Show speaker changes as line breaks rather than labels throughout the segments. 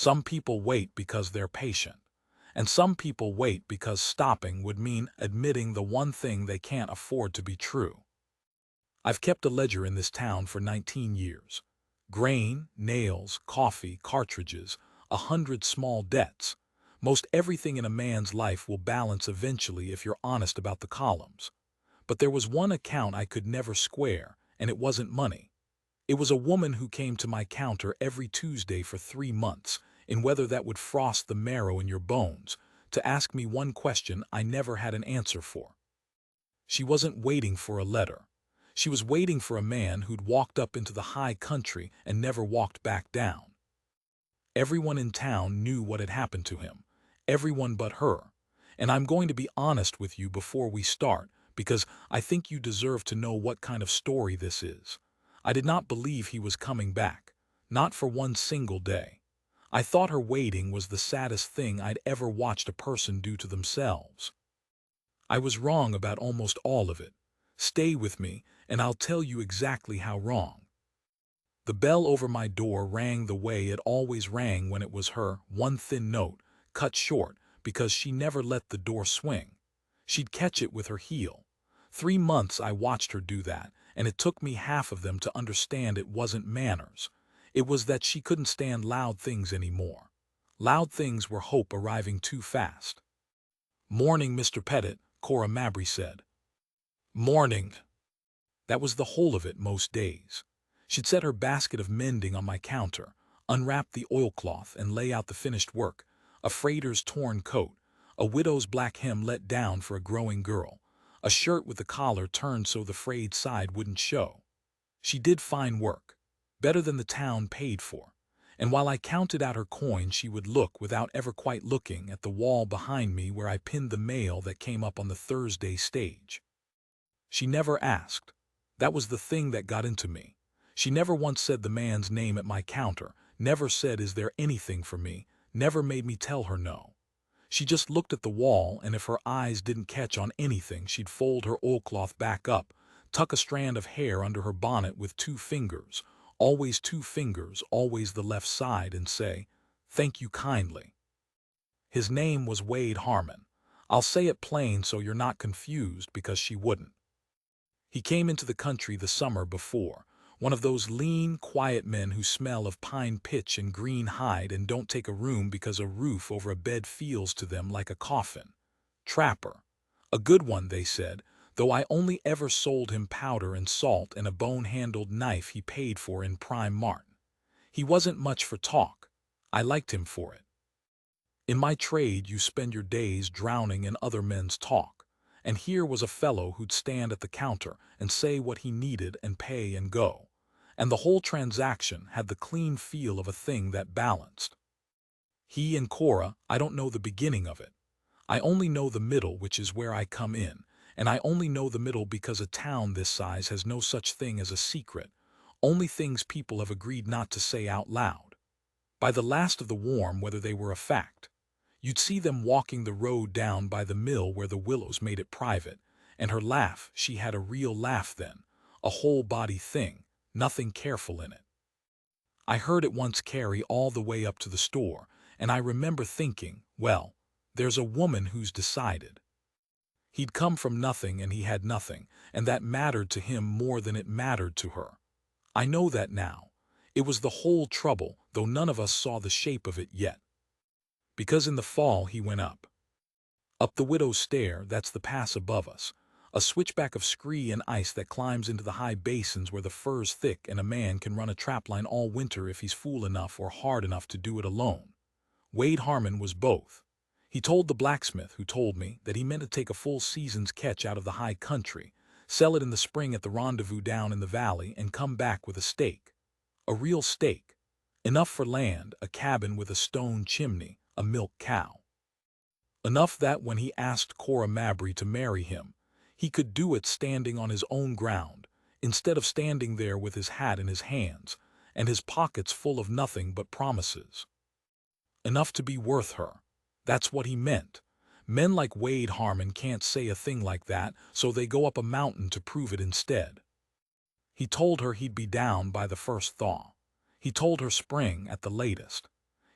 Some people wait because they're patient. And some people wait because stopping would mean admitting the one thing they can't afford to be true. I've kept a ledger in this town for 19 years. Grain, nails, coffee, cartridges, 100 small debts. Most everything in a man's life will balance eventually if you're honest about the columns. But there was one account I could never square, and it wasn't money. It was a woman who came to my counter every Tuesday for 3 months, in weather that would frost the marrow in your bones, to ask me one question I never had an answer for. She wasn't waiting for a letter. She was waiting for a man who'd walked up into the high country and never walked back down. Everyone in town knew what had happened to him. Everyone but her. And I'm going to be honest with you before we start, because I think you deserve to know what kind of story this is. I did not believe he was coming back. Not for one single day. I thought her waiting was the saddest thing I'd ever watched a person do to themselves. I was wrong about almost all of it. Stay with me, and I'll tell you exactly how wrong. The bell over my door rang the way it always rang when it was her, one thin note, cut short, because she never let the door swing. She'd catch it with her heel. 3 months I watched her do that, and it took me half of them to understand it wasn't manners. It was that she couldn't stand loud things anymore. Loud things were hope arriving too fast. "Morning, Mr. Pettit," Cora Mabry said. "Morning." That was the whole of it most days. She'd set her basket of mending on my counter, unwrap the oilcloth and lay out the finished work, a freighter's torn coat, a widow's black hem let down for a growing girl, a shirt with the collar turned so the frayed side wouldn't show. She did fine work, better than the town paid for, and while I counted out her coin she would look without ever quite looking at the wall behind me where I pinned the mail that came up on the Thursday stage. She never asked. That was the thing that got into me. She never once said the man's name at my counter, never said, "Is there anything for me?" Never made me tell her no. She just looked at the wall, and if her eyes didn't catch on anything, she'd fold her oilcloth back up, tuck a strand of hair under her bonnet with 2 fingers, always 2 fingers, always the left side, and say, "Thank you kindly." His name was Wade Harmon. I'll say it plain so you're not confused, because she wouldn't. He came into the country the summer before, one of those lean, quiet men who smell of pine pitch and green hide and don't take a room because a roof over a bed feels to them like a coffin. Trapper. A good one, they said, though I only ever sold him powder and salt and a bone-handled knife he paid for in Prime Mart. He wasn't much for talk. I liked him for it. In my trade you spend your days drowning in other men's talk, and here was a fellow who'd stand at the counter and say what he needed and pay and go. And the whole transaction had the clean feel of a thing that balanced. He and Cora, I don't know the beginning of it. I only know the middle, which is where I come in, and I only know the middle because a town this size has no such thing as a secret, only things people have agreed not to say out loud. By the last of the warm weather they were a fact. You'd see them walking the road down by the mill where the willows made it private, and her laugh, she had a real laugh then, a whole-body thing, nothing careful in it. I heard it once carry all the way up to the store, and I remember thinking, well, there's a woman who's decided. He'd come from nothing and he had nothing, and that mattered to him more than it mattered to her. I know that now. It was the whole trouble, though none of us saw the shape of it yet. Because in the fall he went up. Up the Widow's Stair, that's the pass above us, a switchback of scree and ice that climbs into the high basins where the fur's thick and a man can run a trapline all winter if he's fool enough or hard enough to do it alone. Wade Harmon was both. He told the blacksmith who told me that he meant to take a full season's catch out of the high country, sell it in the spring at the rendezvous down in the valley, and come back with a stake. A real stake. Enough for land, a cabin with a stone chimney, a milk cow. Enough that when he asked Cora Mabry to marry him, he could do it standing on his own ground, instead of standing there with his hat in his hands, and his pockets full of nothing but promises. Enough to be worth her. That's what he meant. Men like Wade Harmon can't say a thing like that, so they go up a mountain to prove it instead. He told her he'd be down by the first thaw. He told her spring at the latest.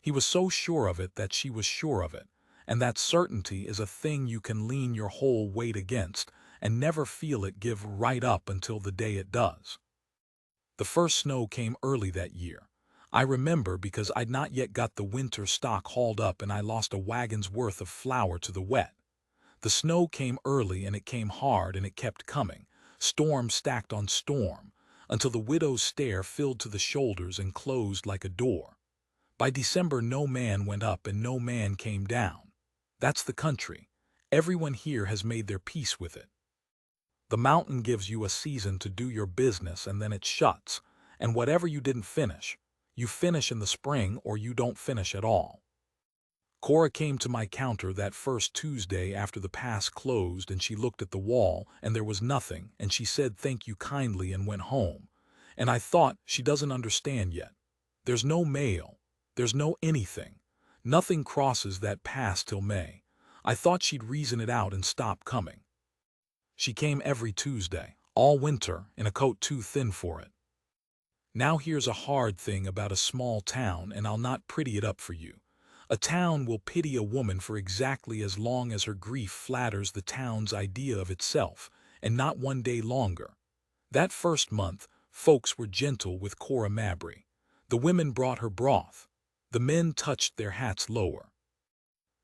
He was so sure of it that she was sure of it, and that certainty is a thing you can lean your whole weight against and never feel it give right up until the day it does. The first snow came early that year. I remember because I'd not yet got the winter stock hauled up and I lost a wagon's worth of flour to the wet. The snow came early and it came hard and it kept coming, storm stacked on storm, until the widow's stare filled to the shoulders and closed like a door. By December no man went up and no man came down. That's the country. Everyone here has made their peace with it. The mountain gives you a season to do your business and then it shuts, and whatever you didn't finish, you finish in the spring or you don't finish at all. Cora came to my counter that first Tuesday after the pass closed and she looked at the wall and there was nothing and she said thank you kindly and went home. And I thought, she doesn't understand yet. There's no mail. There's no anything. Nothing crosses that pass till May. I thought she'd reason it out and stop coming. She came every Tuesday, all winter, in a coat too thin for it. Now here's a hard thing about a small town, and I'll not pretty it up for you. A town will pity a woman for exactly as long as her grief flatters the town's idea of itself, and not one day longer. That first month, folks were gentle with Cora Mabry. The women brought her broth. The men touched their hats lower.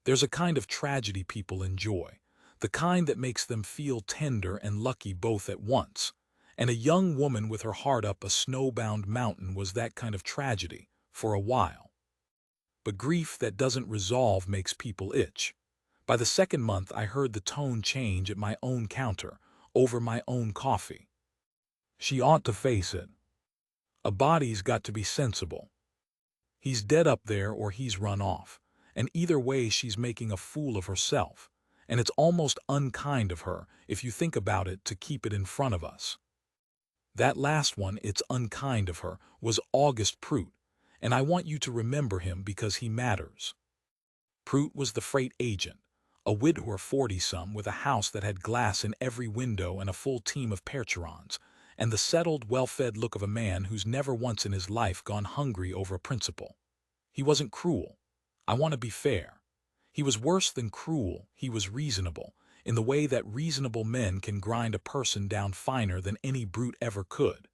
There's a kind of tragedy people enjoy, the kind that makes them feel tender and lucky both at once. And a young woman with her heart up a snowbound mountain was that kind of tragedy, for a while. But grief that doesn't resolve makes people itch. By the second month I heard the tone change at my own counter, over my own coffee. She ought to face it. A body's got to be sensible. He's dead up there or he's run off, and either way she's making a fool of herself, and it's almost unkind of her, if you think about it, to keep it in front of us. That last one, it's unkind of her, was August Prout, and I want you to remember him because he matters. Prout was the freight agent, a widower 40-some with a house that had glass in every window and a full team of percherons, and the settled, well-fed look of a man who's never once in his life gone hungry over a principle. He wasn't cruel. I want to be fair. He was worse than cruel, he was reasonable, in the way that reasonable men can grind a person down finer than any brute ever could.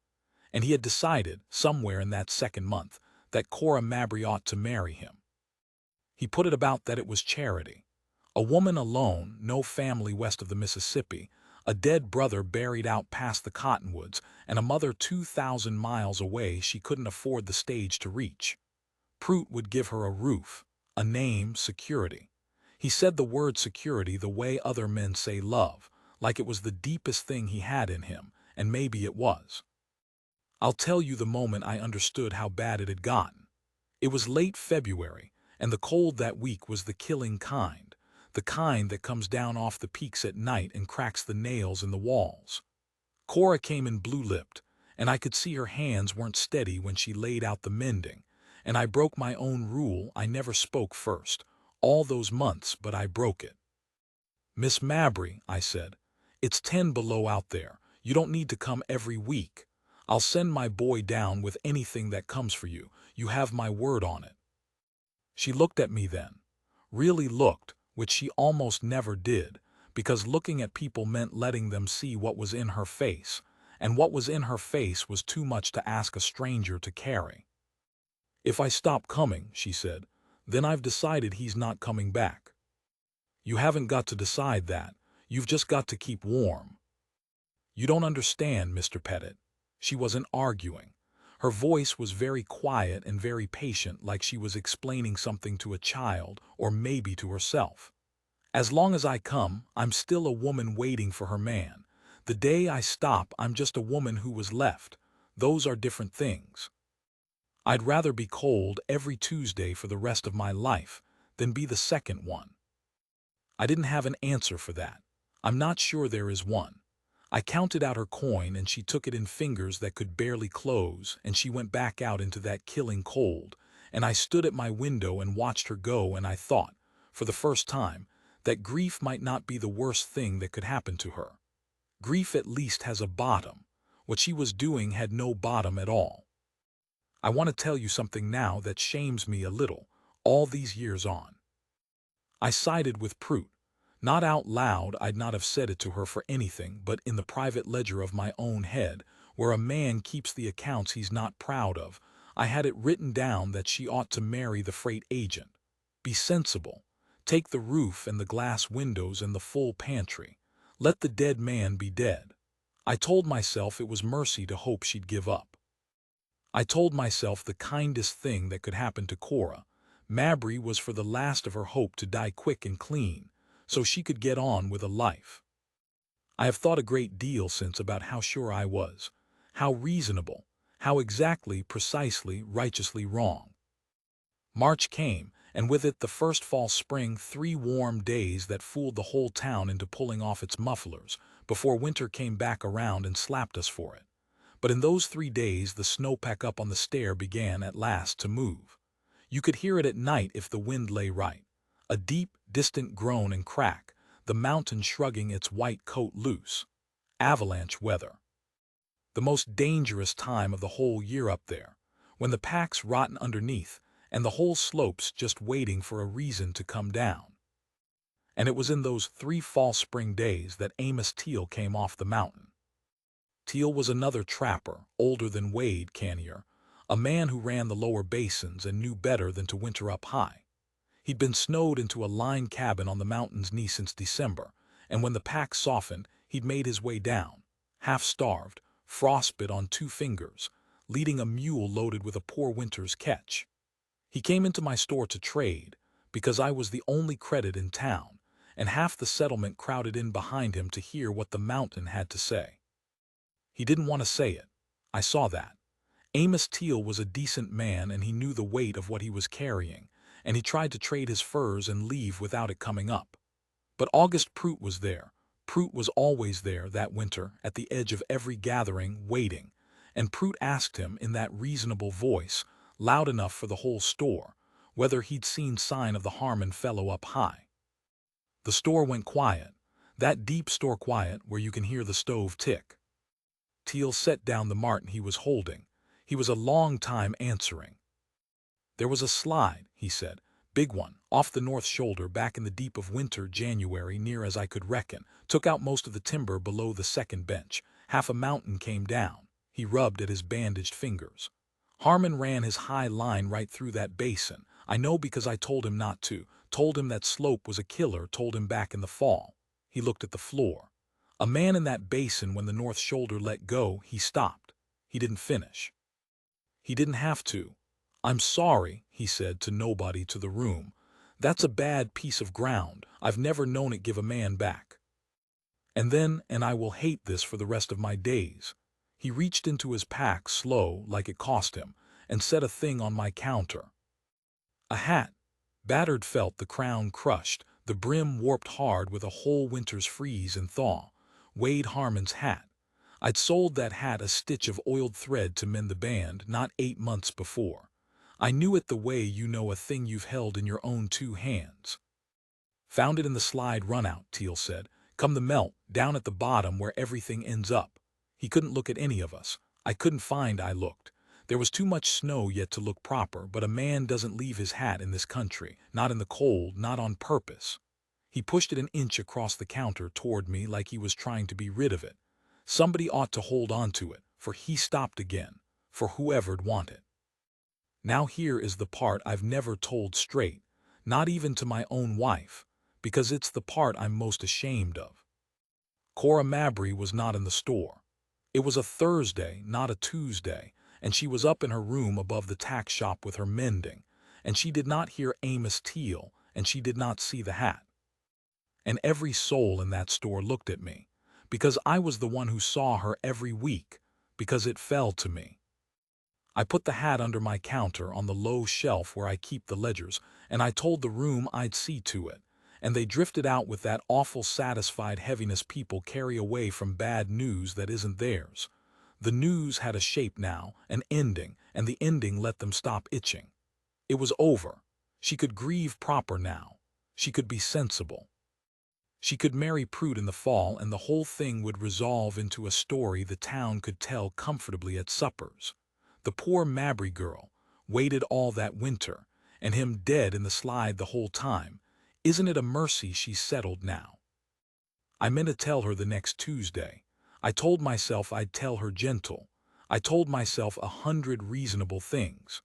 And he had decided, somewhere in that second month, that Cora Mabry ought to marry him. He put it about that it was charity. A woman alone, no family west of the Mississippi, a dead brother buried out past the cottonwoods, and a mother 2,000 miles away she couldn't afford the stage to reach. Prout would give her a roof, a name, security. He said the word security the way other men say love, like it was the deepest thing he had in him, and maybe it was. I'll tell you the moment I understood how bad it had gotten. It was late February, and the cold that week was the killing kind, the kind that comes down off the peaks at night and cracks the nails in the walls. Cora came in blue-lipped, and I could see her hands weren't steady when she laid out the mending, and I broke my own rule. I never spoke first, all those months, but I broke it. "Miss Mabry," I said, "it's 10 below out there. You don't need to come every week. I'll send my boy down with anything that comes for you. You have my word on it." She looked at me then, really looked, which she almost never did, because looking at people meant letting them see what was in her face, and what was in her face was too much to ask a stranger to carry. "If I stop coming," she said, "then I've decided he's not coming back." "You haven't got to decide that. You've just got to keep warm." "You don't understand, Mr. Pettit." She wasn't arguing. Her voice was very quiet and very patient, like she was explaining something to a child or maybe to herself. "As long as I come, I'm still a woman waiting for her man. The day I stop, I'm just a woman who was left. Those are different things. I'd rather be cold every Tuesday for the rest of my life than be the second one." I didn't have an answer for that. I'm not sure there is one. I counted out her coin and she took it in fingers that could barely close, and she went back out into that killing cold, and I stood at my window and watched her go, and I thought, for the first time, that grief might not be the worst thing that could happen to her. Grief at least has a bottom. What she was doing had no bottom at all. I want to tell you something now that shames me a little, all these years on. I sided with Prout. Not out loud, I'd not have said it to her for anything, but in the private ledger of my own head, where a man keeps the accounts he's not proud of, I had it written down that she ought to marry the freight agent. Be sensible. Take the roof and the glass windows and the full pantry. Let the dead man be dead. I told myself it was mercy to hope she'd give up. I told myself the kindest thing that could happen to Cora, Mabry, was for the last of her hope to die quick and clean, so she could get on with a life. I have thought a great deal since about how sure I was, how reasonable, how exactly, precisely, righteously wrong. March came, and with it the first false spring, 3 warm days that fooled the whole town into pulling off its mufflers, before winter came back around and slapped us for it. But in those 3 days the snowpack up on the stair began at last to move. You could hear it at night if the wind lay right. A deep, distant groan and crack, the mountain shrugging its white coat loose. Avalanche weather. The most dangerous time of the whole year up there, when the pack's rotten underneath, and the whole slope's just waiting for a reason to come down. And it was in those 3 fall spring days that Amos Teal came off the mountain. Teal was another trapper, older than Wade Canier, a man who ran the lower basins and knew better than to winter up high. He'd been snowed into a line cabin on the mountain's knee since December, and when the pack softened, he'd made his way down, half-starved, frostbit on 2 fingers, leading a mule loaded with a poor winter's catch. He came into my store to trade, because I was the only credit in town, and half the settlement crowded in behind him to hear what the mountain had to say. He didn't want to say it. I saw that. Amos Teal was a decent man, and he knew the weight of what he was carrying, and he tried to trade his furs and leave without it coming up. But August Prout was there. Prout was always there that winter, at the edge of every gathering, waiting, and Prout asked him in that reasonable voice, loud enough for the whole store, whether he'd seen sign of the Harmon fellow up high. The store went quiet, that deep store quiet where you can hear the stove tick. Teal set down the martin he was holding. He was a long time answering. There was a slide, he said, big one, off the north shoulder back in the deep of winter January, near as I could reckon, took out most of the timber below the second bench. Half a mountain came down. He rubbed at his bandaged fingers. Harmon ran his high line right through that basin. I know because I told him not to, told him that slope was a killer, told him back in the fall. He looked at the floor. A man in that basin, when the north shoulder let go, he stopped. He didn't finish. He didn't have to. I'm sorry, he said to nobody to the room. That's a bad piece of ground. I've never known it give a man back. And then, and I will hate this for the rest of my days, he reached into his pack slow, like it cost him, and set a thing on my counter. A hat. Battered felt, the crown crushed, the brim warped hard with a whole winter's freeze and thaw. Wade Harmon's hat. I'd sold that hat a stitch of oiled thread to mend the band not 8 months before. I knew it the way you know a thing you've held in your own 2 hands. Found it in the slide runout, Teal said. Come the melt, down at the bottom where everything ends up. He couldn't look at any of us. I couldn't find. I looked. There was too much snow yet to look proper, but a man doesn't leave his hat in this country, not in the cold, not on purpose. He pushed it an inch across the counter toward me like he was trying to be rid of it. Somebody ought to hold on to it, for he stopped again, for whoever'd want it. Now here is the part I've never told straight, not even to my own wife, because it's the part I'm most ashamed of. Cora Mabry was not in the store. It was a Thursday, not a Tuesday, and she was up in her room above the tack shop with her mending, and she did not hear Amos Teal, and she did not see the hat. And every soul in that store looked at me, because I was the one who saw her every week, because it fell to me. I put the hat under my counter on the low shelf where I keep the ledgers, and I told the room I'd see to it, and they drifted out with that awful satisfied heaviness people carry away from bad news that isn't theirs. The news had a shape now, an ending, and the ending let them stop itching. It was over. She could grieve proper now. She could be sensible. She could marry Prout in the fall, and the whole thing would resolve into a story the town could tell comfortably at suppers. The poor Mabry girl waited all that winter, and him dead in the slide the whole time. Isn't it a mercy she's settled now? I meant to tell her the next Tuesday. I told myself I'd tell her gentle. I told myself 100 reasonable things.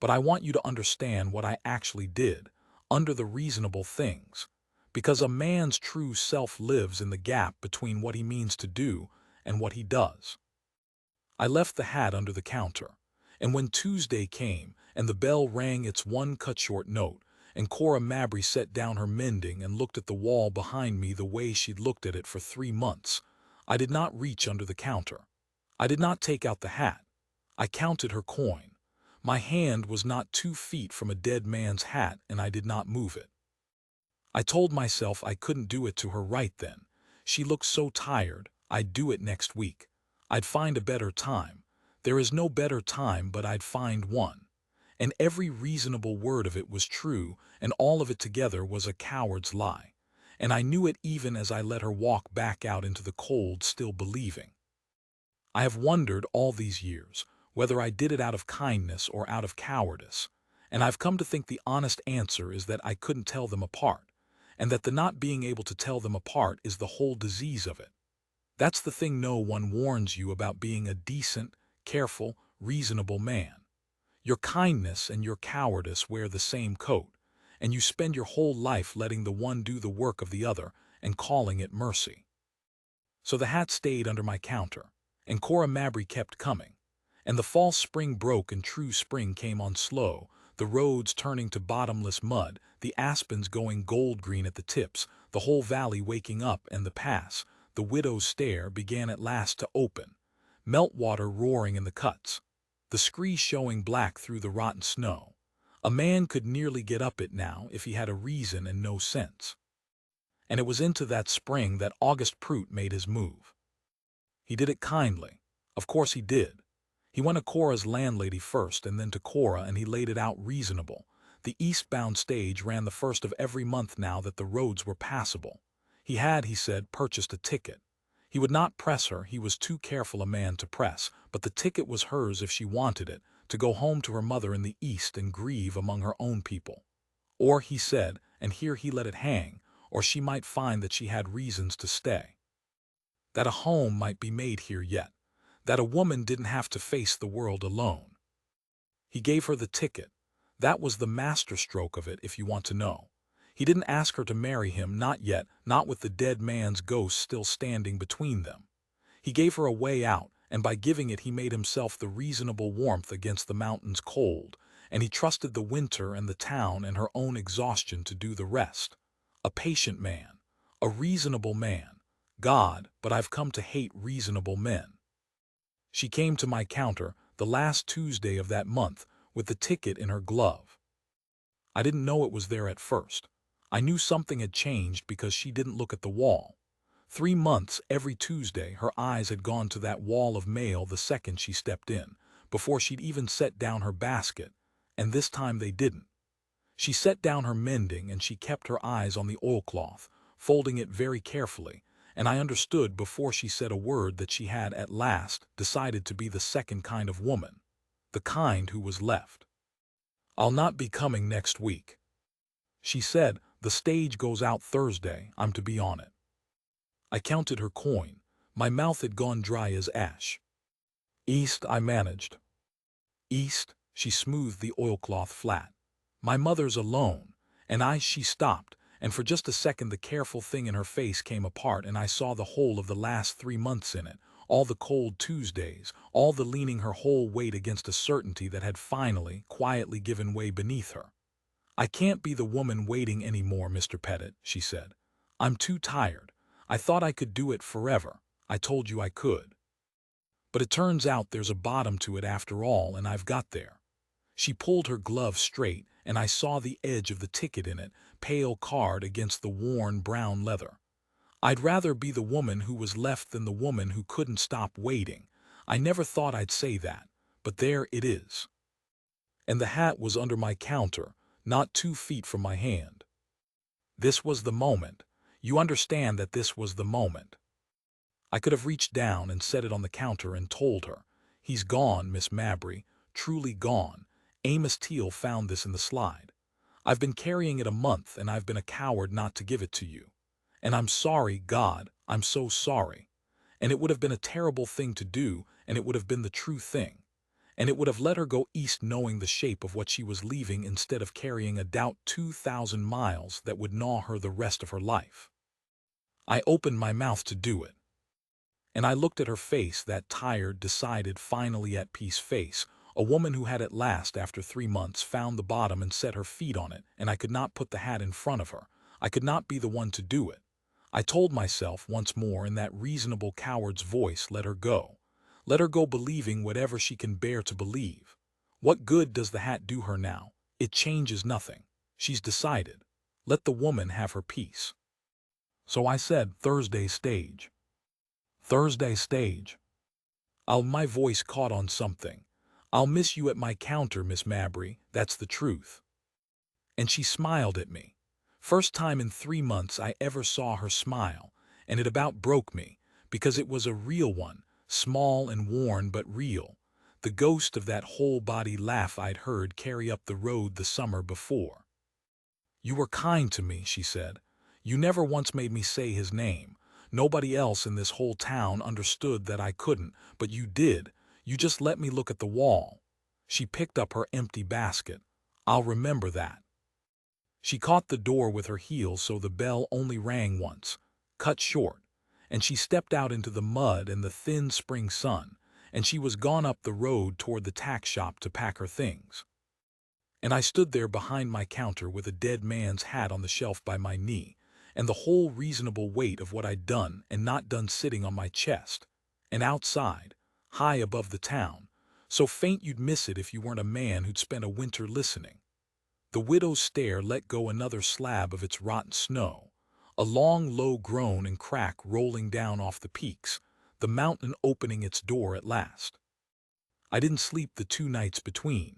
But I want you to understand what I actually did, under the reasonable things. Because a man's true self lives in the gap between what he means to do and what he does. I left the hat under the counter, and when Tuesday came and the bell rang its one cut-short note, and Cora Mabry set down her mending and looked at the wall behind me the way she'd looked at it for 3 months, I did not reach under the counter. I did not take out the hat. I counted her coin. My hand was not 2 feet from a dead man's hat, and I did not move it. I told myself I couldn't do it to her right then. She looked so tired. I'd do it next week. I'd find a better time. There is no better time, but I'd find one. And every reasonable word of it was true, and all of it together was a coward's lie. And I knew it even as I let her walk back out into the cold, still believing. I have wondered all these years whether I did it out of kindness or out of cowardice, and I've come to think the honest answer is that I couldn't tell them apart, and that the not being able to tell them apart is the whole disease of it. That's the thing no one warns you about being a decent, careful, reasonable man. Your kindness and your cowardice wear the same coat, and you spend your whole life letting the one do the work of the other and calling it mercy. So the hat stayed under my counter, and Cora Mabry kept coming, and the false spring broke and true spring came on slow, the roads turning to bottomless mud, the aspens going gold-green at the tips, the whole valley waking up, and the pass, the widow's stair, began at last to open, meltwater roaring in the cuts, the scree showing black through the rotten snow. A man could nearly get up it now if he had a reason and no sense. And it was into that spring that August Prout made his move. He did it kindly. Of course he did. He went to Cora's landlady first and then to Cora, and he laid it out reasonable. The eastbound stage ran the first of every month now that the roads were passable. He had, he said, purchased a ticket. He would not press her, he was too careful a man to press, but the ticket was hers if she wanted it, to go home to her mother in the East and grieve among her own people. Or, he said, and here he let it hang, or she might find that she had reasons to stay. That a home might be made here yet, that a woman didn't have to face the world alone. He gave her the ticket. That was the masterstroke of it, if you want to know. He didn't ask her to marry him, not yet, not with the dead man's ghost still standing between them. He gave her a way out, and by giving it he made himself the reasonable warmth against the mountain's cold, and he trusted the winter and the town and her own exhaustion to do the rest. A patient man, a reasonable man. God, but I've come to hate reasonable men. She came to my counter the last Tuesday of that month with the ticket in her glove. I didn't know it was there at first. I knew something had changed because she didn't look at the wall. 3 months every Tuesday her eyes had gone to that wall of mail the second she stepped in, before she'd even set down her basket, and this time they didn't. She set down her mending and she kept her eyes on the oilcloth, folding it very carefully, and I understood before she said a word that she had at last decided to be the second kind of woman, the kind who was left. I'll not be coming next week. She said, the stage goes out Thursday, I'm to be on it. I counted her coin. My mouth had gone dry as ash. East, I managed. East, she smoothed the oilcloth flat. My mother's alone, and she stopped, and for just a second the careful thing in her face came apart and I saw the whole of the last 3 months in it, all the cold Tuesdays, all the leaning her whole weight against a certainty that had finally, quietly given way beneath her. I can't be the woman waiting any more, Mr. Pettit, she said. I'm too tired. I thought I could do it forever. I told you I could. But it turns out there's a bottom to it after all, and I've got there. She pulled her glove straight, and I saw the edge of the ticket in it, pale card against the worn brown leather. I'd rather be the woman who was left than the woman who couldn't stop waiting. I never thought I'd say that, but there it is. And the hat was under my counter, not 2 feet from my hand. This was the moment. You understand that this was the moment. I could have reached down and set it on the counter and told her, he's gone, Miss Mabry, truly gone. Amos Teal found this in the slide. I've been carrying it a month and I've been a coward not to give it to you. And I'm sorry, God, I'm so sorry. And it would have been a terrible thing to do, and it would have been the true thing. And it would have let her go east knowing the shape of what she was leaving instead of carrying a doubt 2,000 miles that would gnaw her the rest of her life. I opened my mouth to do it. And I looked at her face, that tired, decided, finally at peace face, a woman who had at last, after 3 months, found the bottom and set her feet on it, and I could not put the hat in front of her. I could not be the one to do it. I told myself once more in that reasonable coward's voice, let her go. Let her go believing whatever she can bear to believe. What good does the hat do her now? It changes nothing. She's decided. Let the woman have her peace. So I said, Thursday stage. Thursday stage. My voice caught on something. I'll miss you at my counter, Miss Mabry, that's the truth. And she smiled at me. First time in 3 months I ever saw her smile, and it about broke me, because it was a real one, small and worn but real, the ghost of that whole-body laugh I'd heard carry up the road the summer before. You were kind to me, she said. You never once made me say his name. Nobody else in this whole town understood that I couldn't, but you did. You just let me look at the wall. She picked up her empty basket. I'll remember that. She caught the door with her heel so the bell only rang once, cut short, and she stepped out into the mud and the thin spring sun, and she was gone up the road toward the tack shop to pack her things. And I stood there behind my counter with a dead man's hat on the shelf by my knee, and the whole reasonable weight of what I'd done and not done sitting on my chest. And outside, high above the town, so faint you'd miss it if you weren't a man who'd spent a winter listening. The widow's stare let go another slab of its rotten snow, a long low groan and crack rolling down off the peaks, the mountain opening its door at last. I didn't sleep the 2 nights between.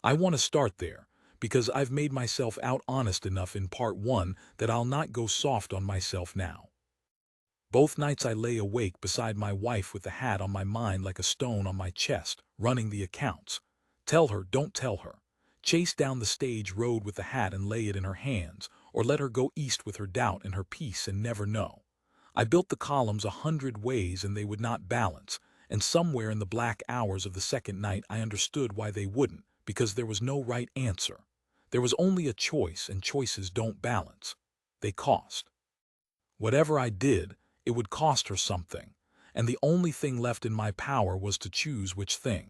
I want to start there, because I've made myself out honest enough in part 1 that I'll not go soft on myself now. Both nights I lay awake beside my wife with the hat on my mind like a stone on my chest, running the accounts. Tell her, don't tell her. Chase down the stage road with the hat and lay it in her hands, or let her go east with her doubt and her peace and never know. I built the columns 100 ways and they would not balance, and somewhere in the black hours of the second night I understood why they wouldn't, because there was no right answer. There was only a choice, and choices don't balance. They cost. Whatever I did, it would cost her something, and the only thing left in my power was to choose which thing.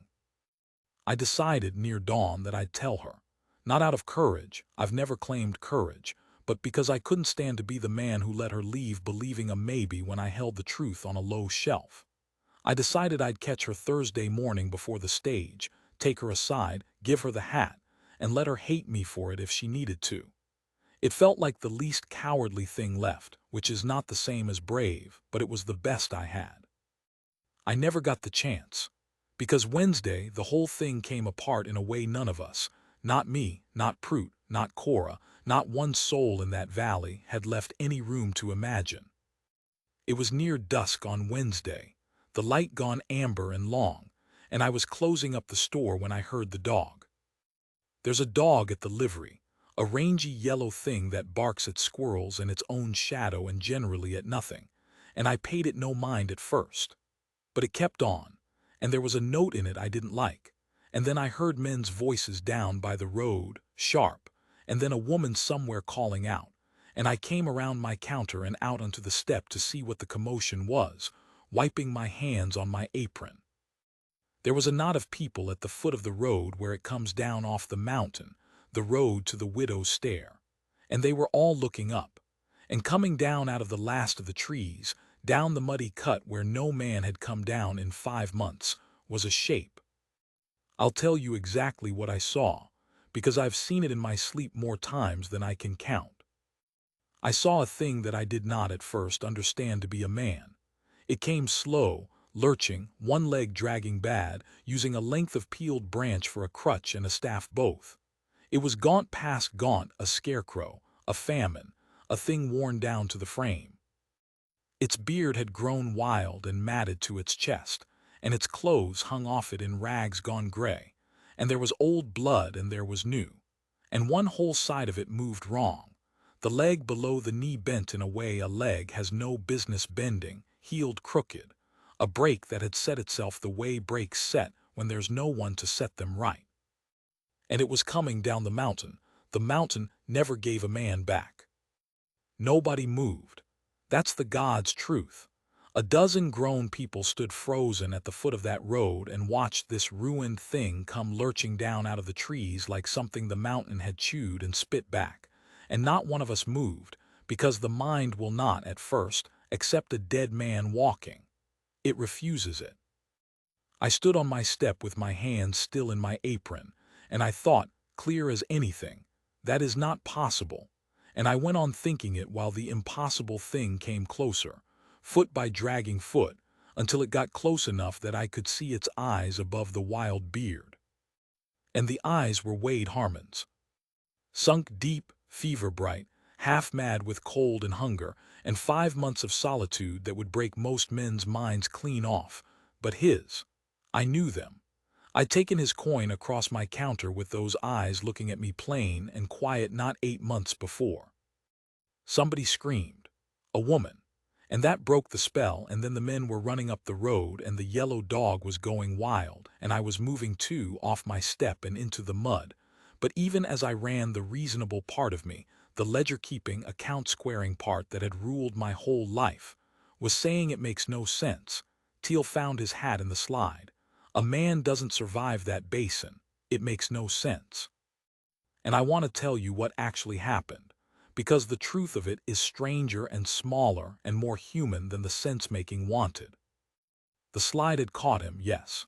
I decided near dawn that I'd tell her. Not out of courage, I've never claimed courage, but because I couldn't stand to be the man who let her leave believing a maybe when I held the truth on a low shelf. I decided I'd catch her Thursday morning before the stage, take her aside, give her the hat, and let her hate me for it if she needed to. It felt like the least cowardly thing left, which is not the same as brave, but it was the best I had. I never got the chance. Because Wednesday, the whole thing came apart in a way none of us, not me, not Prout, not Cora, not one soul in that valley, had left any room to imagine. It was near dusk on Wednesday, the light gone amber and long, and I was closing up the store when I heard the dog. There's a dog at the livery, a rangy yellow thing that barks at squirrels and its own shadow and generally at nothing, and I paid it no mind at first. But it kept on, and there was a note in it I didn't like, and then I heard men's voices down by the road, sharp, and then a woman somewhere calling out, and I came around my counter and out onto the step to see what the commotion was, wiping my hands on my apron. There was a knot of people at the foot of the road where it comes down off the mountain, the road to the widow's stair, and they were all looking up, and coming down out of the last of the trees, down the muddy cut where no man had come down in 5 months, was a shape. I'll tell you exactly what I saw, because I've seen it in my sleep more times than I can count. I saw a thing that I did not at first understand to be a man. It came slow, lurching, one leg dragging bad, using a length of peeled branch for a crutch and a staff both. It was gaunt past gaunt, a scarecrow, a famine, a thing worn down to the frame. Its beard had grown wild and matted to its chest, and its clothes hung off it in rags gone gray, And there was old blood and there was new. And one whole side of it moved wrong. The leg below the knee bent in a way a leg has no business bending, healed crooked. A break that had set itself the way breaks set when there's no one to set them right. And it was coming down the mountain. The mountain never gave a man back. Nobody moved. That's the God's truth. A dozen grown people stood frozen at the foot of that road and watched this ruined thing come lurching down out of the trees like something the mountain had chewed and spit back. And not one of us moved, because the mind will not, at first, accept a dead man walking. It refuses it. I stood on my step with my hands still in my apron, and I thought, clear as anything, that is not possible. And I went on thinking it while the impossible thing came closer, foot by dragging foot, until it got close enough that I could see its eyes above the wild beard. And the eyes were Wade Harmon's. Sunk deep, fever-bright, half-mad with cold and hunger, and 5 months of solitude that would break most men's minds clean off, but his. I knew them. I'd taken his coin across my counter with those eyes looking at me plain and quiet not 8 months before. Somebody screamed. A woman. And that broke the spell, and then the men were running up the road, and the yellow dog was going wild, and I was moving too off my step and into the mud. But even as I ran, the reasonable part of me, the ledger-keeping, account-squaring part that had ruled my whole life, was saying it makes no sense. Teal found his hat in the slide. A man doesn't survive that basin. It makes no sense. And I want to tell you what actually happened, because the truth of it is stranger and smaller and more human than the sense-making wanted. The slide had caught him, yes.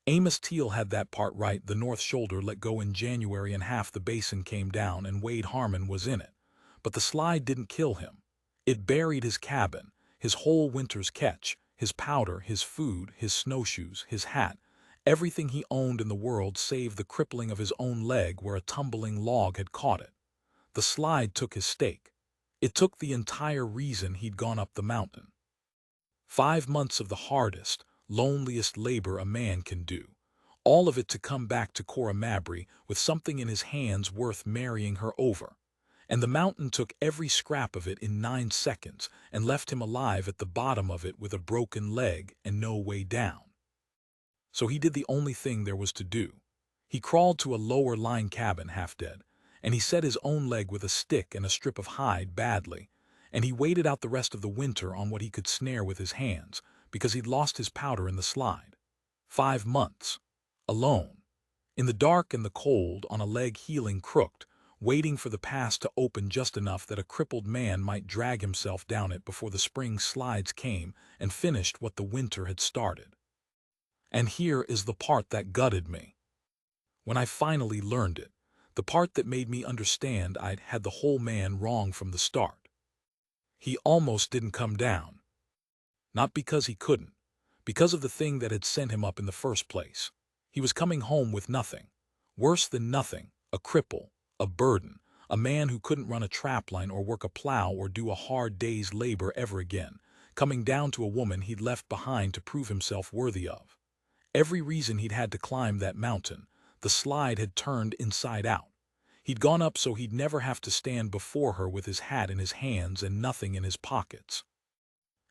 Amos Teal had that part right. The north shoulder let go in January and half the basin came down and Wade Harmon was in it. But the slide didn't kill him. It buried his cabin, his whole winter's catch, his powder, his food, his snowshoes, his hat, everything he owned in the world save the crippling of his own leg where a tumbling log had caught it. The slide took his stake. It took the entire reason he'd gone up the mountain. 5 months of the hardest, loneliest labor a man can do. All of it to come back to Cora Mabry with something in his hands worth marrying her over. And the mountain took every scrap of it in 9 seconds and left him alive at the bottom of it with a broken leg and no way down. So he did the only thing there was to do. He crawled to a lower line cabin half dead, and he set his own leg with a stick and a strip of hide badly, and he waited out the rest of the winter on what he could snare with his hands, because he'd lost his powder in the slide. 5 months. Alone. In the dark and the cold, on a leg healing crooked, waiting for the pass to open just enough that a crippled man might drag himself down it before the spring slides came and finished what the winter had started. And here is the part that gutted me. When I finally learned it, the part that made me understand I'd had the whole man wrong from the start. He almost didn't come down. Not because he couldn't, because of the thing that had sent him up in the first place. He was coming home with nothing. Worse than nothing, a cripple, a burden, a man who couldn't run a trapline or work a plow or do a hard day's labor ever again, coming down to a woman he'd left behind to prove himself worthy of. Every reason he'd had to climb that mountain, the slide had turned inside out. He'd gone up so he'd never have to stand before her with his hat in his hands and nothing in his pockets.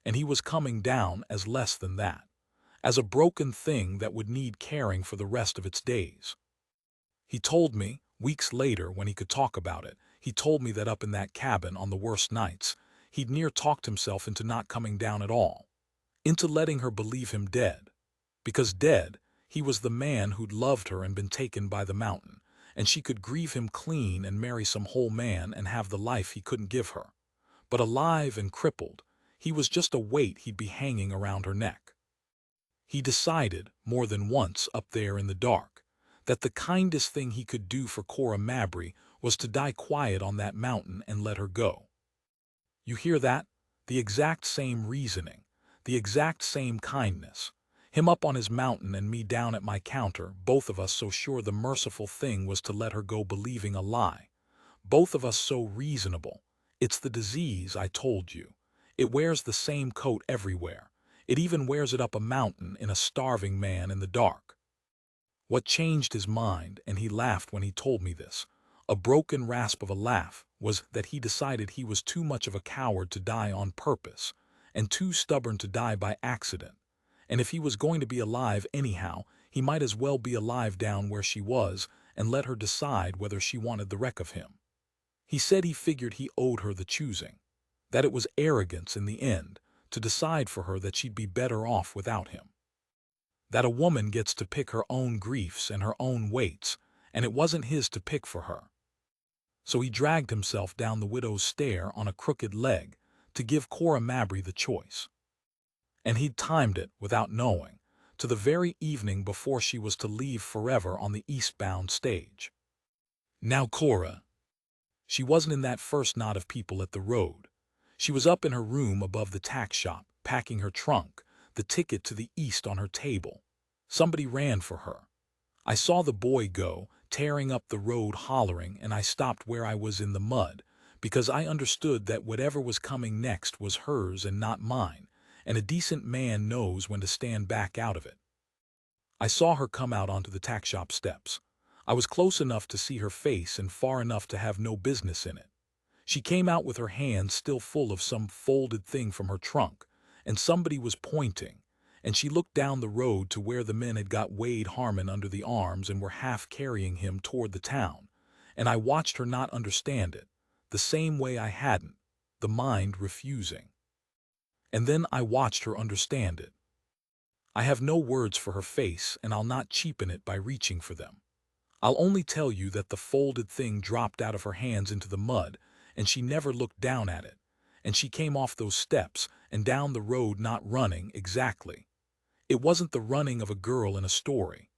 And he was coming down as less than that, as a broken thing that would need caring for the rest of its days. He told me, weeks later when he could talk about it, he told me that up in that cabin on the worst nights, he'd near talked himself into not coming down at all, into letting her believe him dead. Because dead, he was the man who'd loved her and been taken by the mountain, and she could grieve him clean and marry some whole man and have the life he couldn't give her. But alive and crippled, he was just a weight he'd be hanging around her neck. He decided, more than once up there in the dark, that the kindest thing he could do for Cora Mabry was to die quiet on that mountain and let her go. You hear that? The exact same reasoning, the exact same kindness. Him up on his mountain and me down at my counter, both of us so sure the merciful thing was to let her go believing a lie. Both of us so reasonable. It's the disease, I told you. It wears the same coat everywhere. It even wears it up a mountain in a starving man in the dark. What changed his mind, and he laughed when he told me this, a broken rasp of a laugh, was that he decided he was too much of a coward to die on purpose, and too stubborn to die by accident. And if he was going to be alive anyhow, he might as well be alive down where she was and let her decide whether she wanted the wreck of him. He said he figured he owed her the choosing, that it was arrogance in the end to decide for her that she'd be better off without him. That a woman gets to pick her own griefs and her own weights, and it wasn't his to pick for her. So he dragged himself down the widow's stair on a crooked leg to give Cora Mabry the choice. And he'd timed it, without knowing, to the very evening before she was to leave forever on the eastbound stage. Now Cora, she wasn't in that first knot of people at the road. She was up in her room above the tack shop, packing her trunk, the ticket to the east on her table. Somebody ran for her. I saw the boy go, tearing up the road hollering, and I stopped where I was in the mud, because I understood that whatever was coming next was hers and not mine, and a decent man knows when to stand back out of it. I saw her come out onto the tack shop steps. I was close enough to see her face and far enough to have no business in it. She came out with her hands still full of some folded thing from her trunk, and somebody was pointing, and she looked down the road to where the men had got Wade Harmon under the arms and were half carrying him toward the town, and I watched her not understand it, the same way I hadn't, the mind refusing. And then I watched her understand it. I have no words for her face, and I'll not cheapen it by reaching for them. I'll only tell you that the folded thing dropped out of her hands into the mud, and she never looked down at it, and she came off those steps and down the road not running exactly. It wasn't the running of a girl in a story.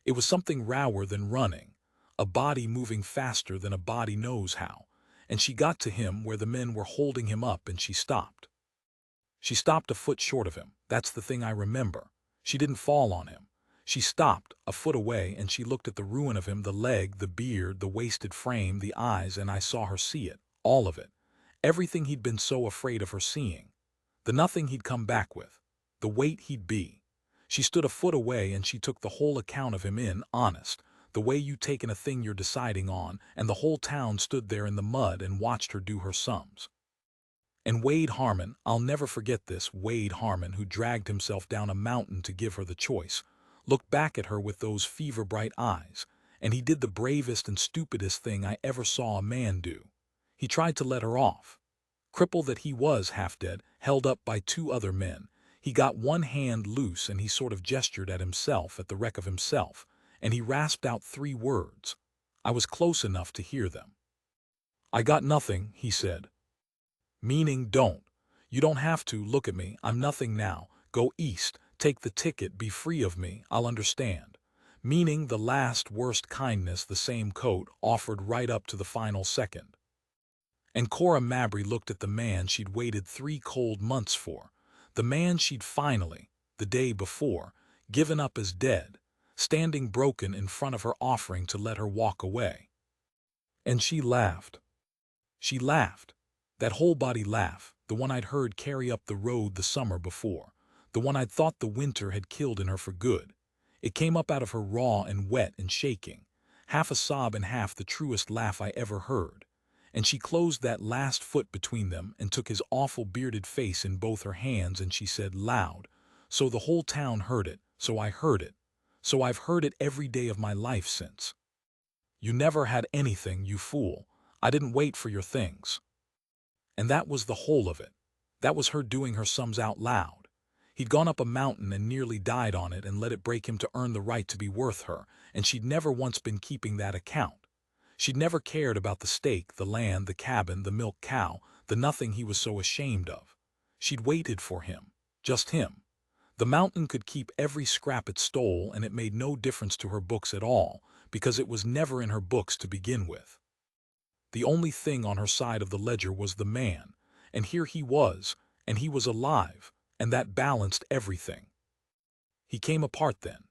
It was something rower than running, a body moving faster than a body knows how, and she got to him where the men were holding him up and she stopped. She stopped a foot short of him, that's the thing I remember. She didn't fall on him. She stopped, a foot away, and she looked at the ruin of him, the leg, the beard, the wasted frame, the eyes, and I saw her see it, all of it. Everything he'd been so afraid of her seeing. The nothing he'd come back with. The weight he'd be. She stood a foot away and she took the whole account of him in, honest, the way you taken a thing you're deciding on, and the whole town stood there in the mud and watched her do her sums. And Wade Harmon, I'll never forget this, Wade Harmon, who dragged himself down a mountain to give her the choice, looked back at her with those fever-bright eyes, and he did the bravest and stupidest thing I ever saw a man do. He tried to let her off. Crippled that he was, half dead, held up by two other men, he got one hand loose and he sort of gestured at himself, at the wreck of himself, and he rasped out three words. I was close enough to hear them. "I got nothing," he said. Meaning don't. You don't have to look at me, I'm nothing now. Go east, take the ticket, be free of me, I'll understand. Meaning the last worst kindness, the same coat, offered right up to the final second. And Cora Mabry looked at the man she'd waited 3 cold months for, the man she'd finally, the day before, given up as dead, standing broken in front of her offering to let her walk away. And she laughed. She laughed. That whole-body laugh, the one I'd heard carry up the road the summer before, the one I'd thought the winter had killed in her for good. It came up out of her raw and wet and shaking, half a sob and half the truest laugh I ever heard. And she closed that last foot between them and took his awful bearded face in both her hands, and she said loud, so the whole town heard it, so I heard it, so I've heard it every day of my life since. "You never had anything, you fool. I didn't wait for your things." And that was the whole of it. That was her doing her sums out loud. He'd gone up a mountain and nearly died on it and let it break him to earn the right to be worth her, and she'd never once been keeping that account. She'd never cared about the steak, the land, the cabin, the milk cow, the nothing he was so ashamed of. She'd waited for him. Just him. The mountain could keep every scrap it stole, and it made no difference to her books at all, because it was never in her books to begin with. The only thing on her side of the ledger was the man, and here he was, and he was alive, and that balanced everything. He came apart then.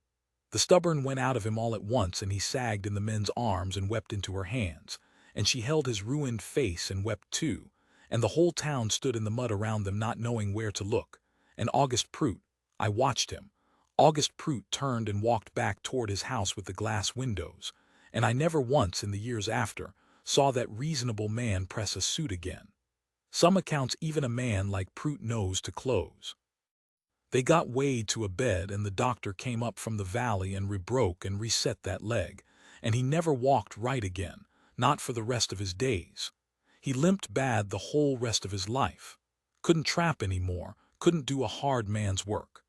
The stubborn went out of him all at once, and he sagged in the men's arms and wept into her hands, and she held his ruined face and wept too, and the whole town stood in the mud around them not knowing where to look. And August Prout, I watched him. August Prout turned and walked back toward his house with the glass windows, and I never once in the years after saw that reasonable man press a suit again. Some accounts even a man like Prout knows to close. They got Wade to a bed and the doctor came up from the valley and rebroke and reset that leg, and he never walked right again, not for the rest of his days. He limped bad the whole rest of his life. Couldn't trap anymore, couldn't do a hard man's work.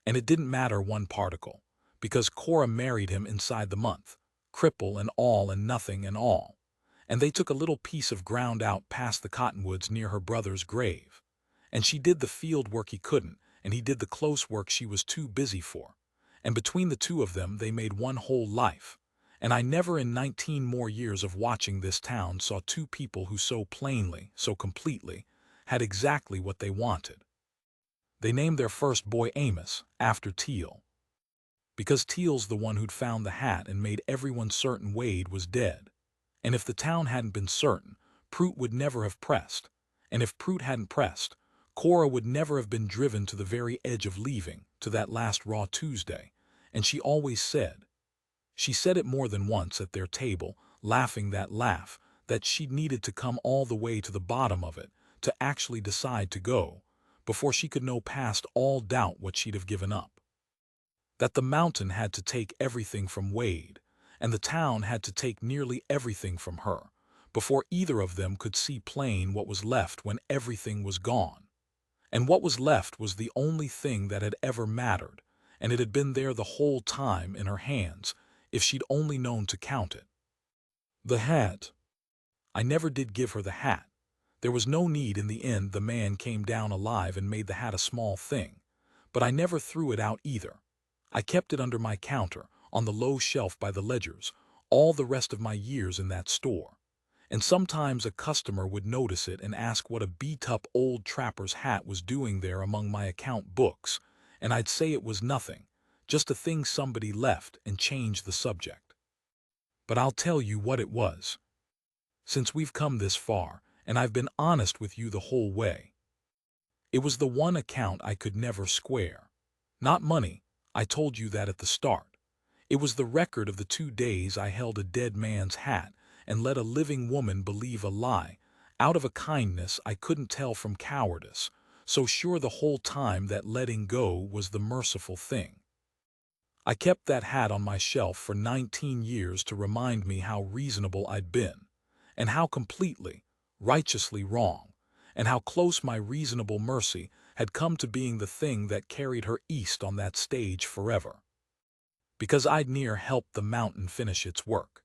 And it didn't matter one particle, because Cora married him inside the month, cripple and all and nothing and all. And they took a little piece of ground out past the cottonwoods near her brother's grave. And she did the field work he couldn't, and he did the close work she was too busy for. And between the two of them they made one whole life. And I never in 19 more years of watching this town saw two people who so plainly, so completely, had exactly what they wanted. They named their first boy Amos, after Teal. Because Teal's the one who'd found the hat and made everyone certain Wade was dead. And if the town hadn't been certain, Prout would never have pressed. And if Prout hadn't pressed, Cora would never have been driven to the very edge of leaving, to that last raw Tuesday. And she always said, she said it more than once at their table, laughing that laugh, that she'd needed to come all the way to the bottom of it, to actually decide to go, before she could know past all doubt what she'd have given up. That the mountain had to take everything from Wade, and the town had to take nearly everything from her, before either of them could see plain what was left when everything was gone. And what was left was the only thing that had ever mattered, and it had been there the whole time in her hands, if she'd only known to count it. The hat. I never did give her the hat. There was no need. In the end the man came down alive and made the hat a small thing. But I never threw it out either. I kept it under my counter, on the low shelf by the ledgers, all the rest of my years in that store. And sometimes a customer would notice it and ask what a beat-up old trapper's hat was doing there among my account books, and I'd say it was nothing, just a thing somebody left, and change the subject. But I'll tell you what it was. Since we've come this far, and I've been honest with you the whole way, it was the one account I could never square. Not money, I told you that at the start. It was the record of the 2 days I held a dead man's hat and let a living woman believe a lie, out of a kindness I couldn't tell from cowardice, so sure the whole time that letting go was the merciful thing. I kept that hat on my shelf for 19 years to remind me how reasonable I'd been, and how completely, righteously wrong, and how close my reasonable mercy had come to being the thing that carried her east on that stage forever. Because I'd near helped the mountain finish its work.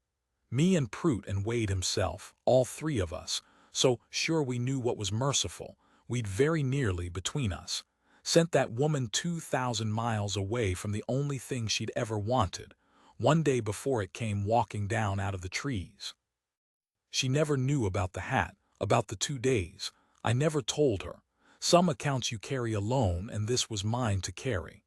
Me and Prout and Wade himself, all three of us, so sure we knew what was merciful, we'd very nearly, between us, sent that woman 2,000 miles away from the only thing she'd ever wanted, one day before it came walking down out of the trees. She never knew about the hat, about the 2 days. I never told her. Some accounts you carry alone, and this was mine to carry.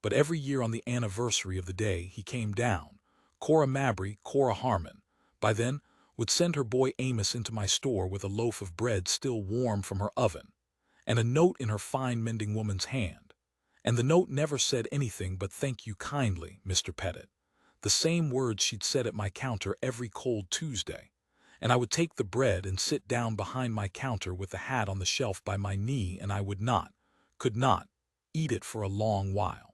But every year on the anniversary of the day he came down, Cora Mabry, Cora Harmon, by then, would send her boy Amos into my store with a loaf of bread still warm from her oven, and a note in her fine mending woman's hand. And the note never said anything but "Thank you kindly, Mr. Pettit," the same words she'd said at my counter every cold Tuesday. And I would take the bread and sit down behind my counter with the hat on the shelf by my knee, and I would not, could not, eat it for a long while.